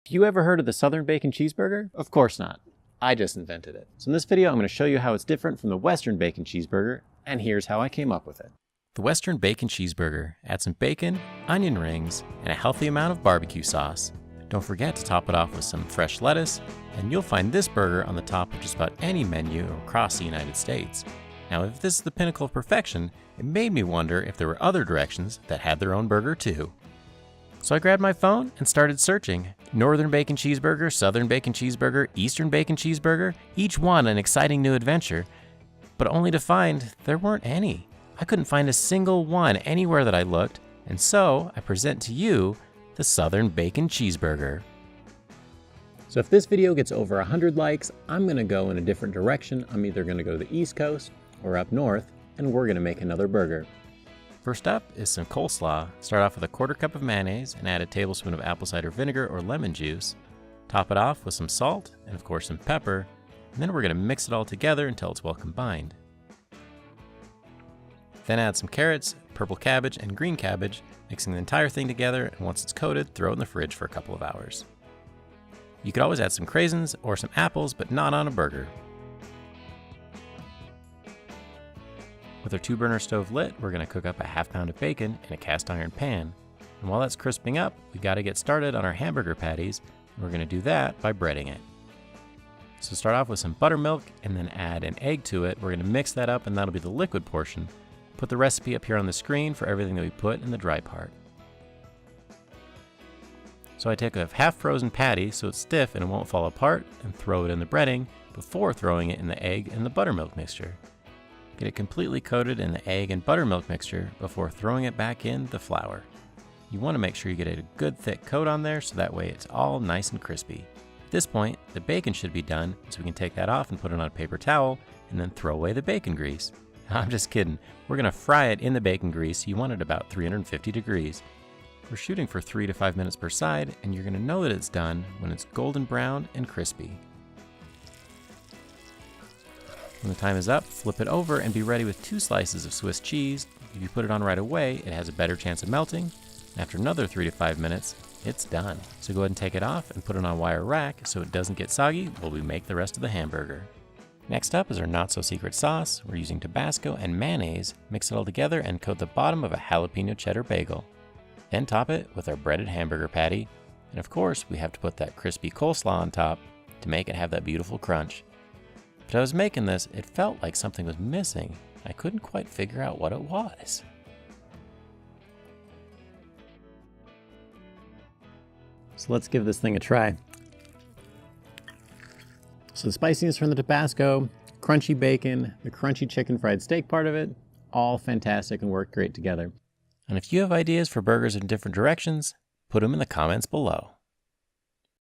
Have you ever heard of the Southern Bacon Cheeseburger? Of course not. I just invented it. So in this video, I'm going to show you how it's different from the Western Bacon Cheeseburger, and here's how I came up with it. The Western Bacon Cheeseburger adds some bacon, onion rings, and a healthy amount of barbecue sauce. Don't forget to top it off with some fresh lettuce, and you'll find this burger on the top of just about any menu across the United States. Now, if this is the pinnacle of perfection, it made me wonder if there were other directions that had their own burger too. So I grabbed my phone and started searching. Northern Bacon Cheeseburger, Southern Bacon Cheeseburger, Eastern Bacon Cheeseburger, each one an exciting new adventure, but only to find there weren't any. I couldn't find a single one anywhere that I looked, and so I present to you the Southern Bacon Cheeseburger. So if this video gets over 100 likes, I'm going to go in a different direction. I'm either going to go to the East Coast or up north, and we're going to make another burger. First up is some coleslaw. Start off with a 1/4 cup of mayonnaise and add a tablespoon of apple cider vinegar or lemon juice. Top it off with some salt and of course some pepper, and then we're going to mix it all together until it's well combined. Then add some carrots, purple cabbage, and green cabbage, mixing the entire thing together, and once it's coated, throw it in the fridge for a couple of hours. You could always add some craisins or some apples, but not on a burger. With our 2-burner stove lit, we're going to cook up a 1/2 pound of bacon in a cast iron pan. And while that's crisping up, we got to get started on our hamburger patties, and we're going to do that by breading it. So start off with some buttermilk and then add an egg to it. We're going to mix that up and that'll be the liquid portion. Put the recipe up here on the screen for everything that we put in the dry part. So I take a half-frozen patty so it's stiff and it won't fall apart, and throw it in the breading before throwing it in the egg and the buttermilk mixture. Get it completely coated in the egg and buttermilk mixture before throwing it back in the flour. You want to make sure you get a good thick coat on there so that way it's all nice and crispy. At this point, the bacon should be done, so we can take that off and put it on a paper towel and then throw away the bacon grease. I'm just kidding. We're going to fry it in the bacon grease. You want it about 350 degrees. We're shooting for 3 to 5 minutes per side, and you're going to know that it's done when it's golden brown and crispy. When the time is up, flip it over and be ready with 2 slices of Swiss cheese. If you put it on right away, it has a better chance of melting. After another 3 to 5 minutes, it's done. So go ahead and take it off and put it on a wire rack so it doesn't get soggy while we make the rest of the hamburger. Next up is our not-so-secret sauce. We're using Tabasco and mayonnaise. Mix it all together and coat the bottom of a jalapeno cheddar bagel. Then top it with our breaded hamburger patty. And of course, we have to put that crispy coleslaw on top to make it have that beautiful crunch. But I was making this, it felt like something was missing. I couldn't quite figure out what it was. So let's give this thing a try. So the spiciness from the Tabasco, crunchy bacon, the crunchy chicken fried steak part of it, all fantastic and work great together. And if you have ideas for burgers in different directions, put them in the comments below.